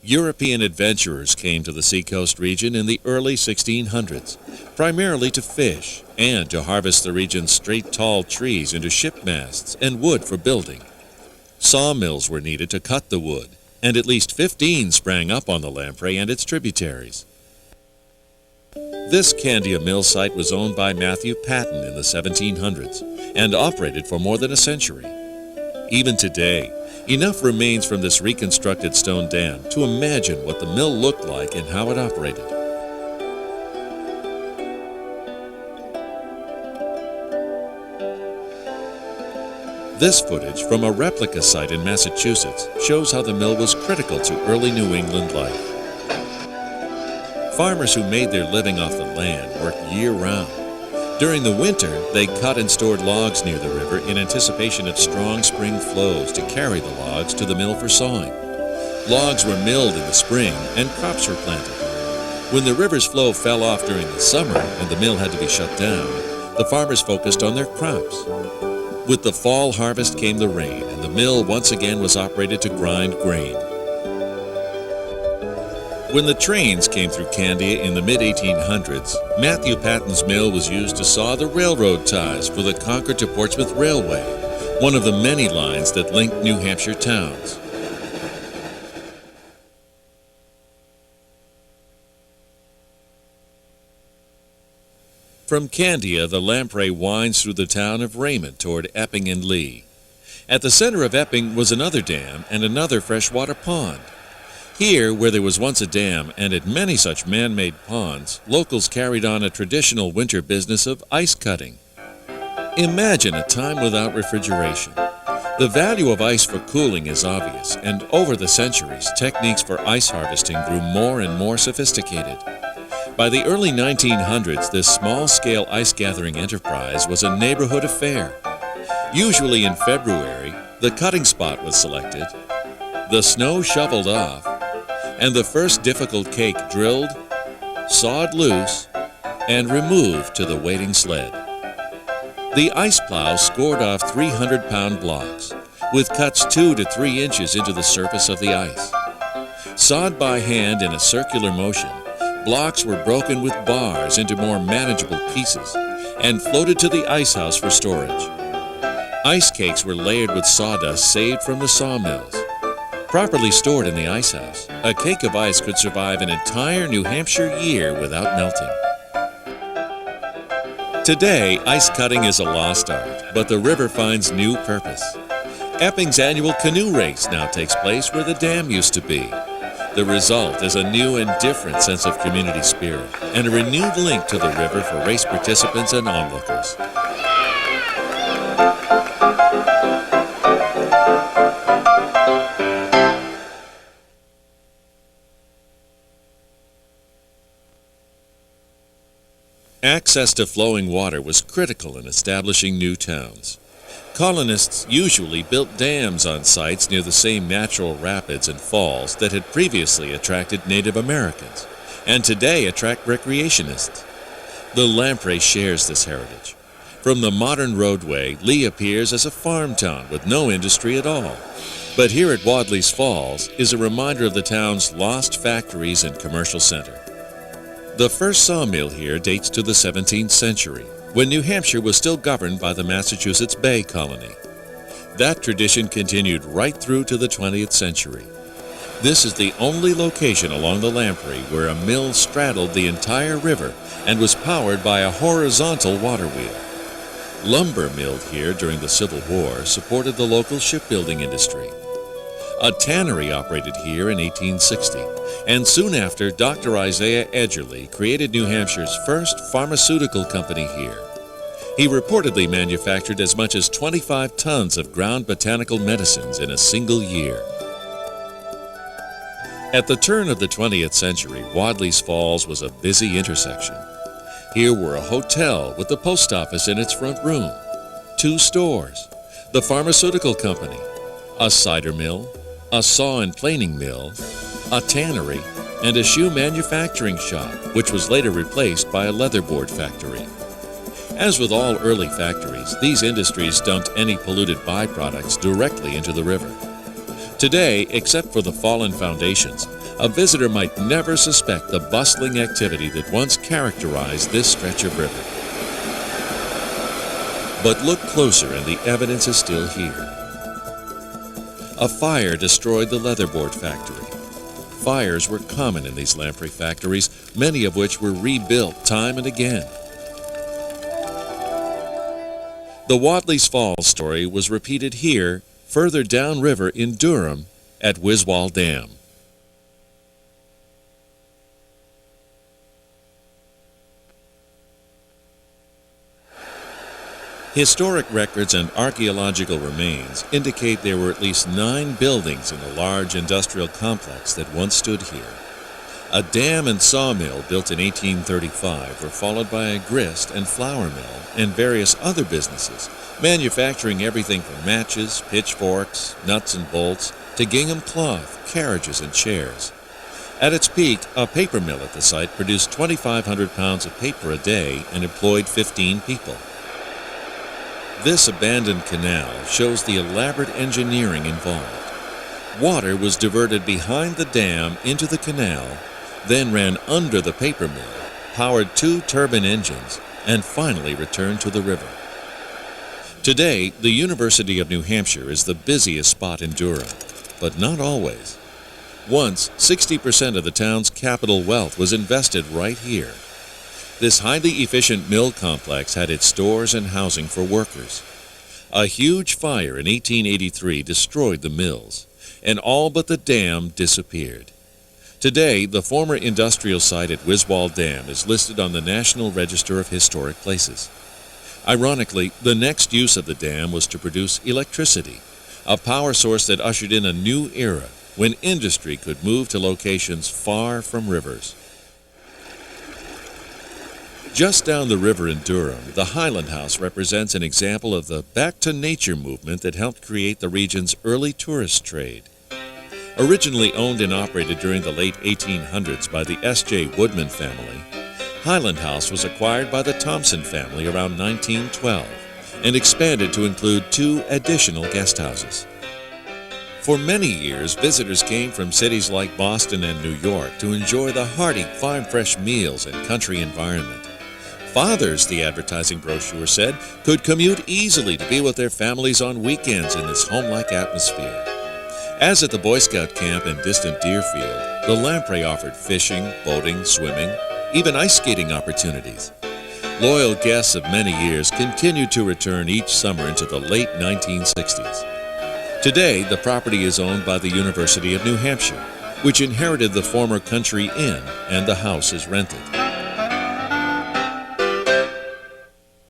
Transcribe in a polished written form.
European adventurers came to the seacoast region in the early 1600s, primarily to fish and to harvest the region's straight tall trees into ship masts and wood for building. Sawmills were needed to cut the wood, and at least 15 sprang up on the Lamprey and its tributaries. This Candia mill site was owned by Matthew Patten in the 1700s and operated for more than a century. Even today, enough remains from this reconstructed stone dam to imagine what the mill looked like and how it operated. This footage from a replica site in Massachusetts shows how the mill was critical to early New England life. Farmers who made their living off the land worked year-round. During the winter, they cut and stored logs near the river in anticipation of strong spring flows to carry the logs to the mill for sawing. Logs were milled in the spring and crops were planted. When the river's flow fell off during the summer and the mill had to be shut down, the farmers focused on their crops. With the fall harvest came the rain, and the mill once again was operated to grind grain. When the trains came through Candia in the mid-1800s, Matthew Patten's mill was used to saw the railroad ties for the Concord to Portsmouth Railway, one of the many lines that linked New Hampshire towns. From Candia, the Lamprey winds through the town of Raymond toward Epping and Lee. At the center of Epping was another dam and another freshwater pond. Here, where there was once a dam and at many such man-made ponds, locals carried on a traditional winter business of ice cutting. Imagine a time without refrigeration. The value of ice for cooling is obvious, and over the centuries, techniques for ice harvesting grew more and more sophisticated. By the early 1900s, this small-scale ice-gathering enterprise was a neighborhood affair. Usually in February, the cutting spot was selected, the snow shoveled off, and the first difficult cake drilled, sawed loose, and removed to the waiting sled. The ice plow scored off 300-pound blocks, with cuts 2 to 3 inches into the surface of the ice. Sawed by hand in a circular motion, blocks were broken with bars into more manageable pieces and floated to the ice house for storage. Ice cakes were layered with sawdust saved from the sawmills. Properly stored in the ice house, a cake of ice could survive an entire New Hampshire year without melting. Today, ice cutting is a lost art, but the river finds new purpose. Epping's annual canoe race now takes place where the dam used to be. The result is a new and different sense of community spirit and a renewed link to the river for race participants and onlookers. Access to flowing water was critical in establishing new towns. Colonists usually built dams on sites near the same natural rapids and falls that had previously attracted Native Americans, and today attract recreationists. The Lamprey shares this heritage. From the modern roadway, Lee appears as a farm town with no industry at all. But here at Wadley's Falls is a reminder of the town's lost factories and commercial center. The first sawmill here dates to the 17th century, when New Hampshire was still governed by the Massachusetts Bay Colony. That tradition continued right through to the 20th century. This is the only location along the Lamprey where a mill straddled the entire river and was powered by a horizontal water wheel. Lumber milled here during the Civil War supported the local shipbuilding industry. A tannery operated here in 1860, and soon after, Dr. Isaiah Edgerly created New Hampshire's first pharmaceutical company here. He reportedly manufactured as much as 25 tons of ground botanical medicines in a single year. At the turn of the 20th century, Wadley's Falls was a busy intersection. Here were a hotel with the post office in its front room, 2 stores, the pharmaceutical company, a cider mill, a saw and planing mill, a tannery, and a shoe manufacturing shop, which was later replaced by a leatherboard factory. As with all early factories, these industries dumped any polluted byproducts directly into the river. Today, except for the fallen foundations, A visitor might never suspect the bustling activity that once characterized this stretch of river. But look closer and the evidence is still here. A fire destroyed the leatherboard factory. Fires were common in these Lamprey factories, many of which were rebuilt time and again. The Wadley's Falls story was repeated here, further downriver in Durham, at Wiswall Dam. Historic records and archaeological remains indicate there were at least 9 buildings in the large industrial complex that once stood here. A dam and sawmill built in 1835 were followed by a grist and flour mill and various other businesses, manufacturing everything from matches, pitchforks, nuts and bolts, to gingham cloth, carriages, and chairs. At its peak, a paper mill at the site produced 2,500 pounds of paper a day and employed 15 people. This abandoned canal shows the elaborate engineering involved. Water was diverted behind the dam into the canal, then ran under the paper mill, powered 2 turbine engines, and finally returned to the river. Today, the University of New Hampshire is the busiest spot in Durham, but not always. Once, 60% of the town's capital wealth was invested right here. This highly efficient mill complex had its stores and housing for workers. A huge fire in 1883 destroyed the mills, and all but the dam disappeared. Today, the former industrial site at Wiswall Dam is listed on the National Register of Historic Places. Ironically, the next use of the dam was to produce electricity, a power source that ushered in a new era when industry could move to locations far from rivers. Just down the river in Durham, the Highland House represents an example of the back-to-nature movement that helped create the region's early tourist trade. Originally owned and operated during the late 1800s by the S.J. Woodman family, Highland House was acquired by the Thompson family around 1912 and expanded to include 2 additional guest houses. For many years, visitors came from cities like Boston and New York to enjoy the hearty, farm-fresh meals and country environment. Fathers, the advertising brochure said, could commute easily to be with their families on weekends in this home-like atmosphere. As at the Boy Scout camp in distant Deerfield, the Lamprey offered fishing, boating, swimming, even ice skating opportunities. Loyal guests of many years continued to return each summer into the late 1960s. Today, the property is owned by the University of New Hampshire, which inherited the former Country Inn, and the house is rented.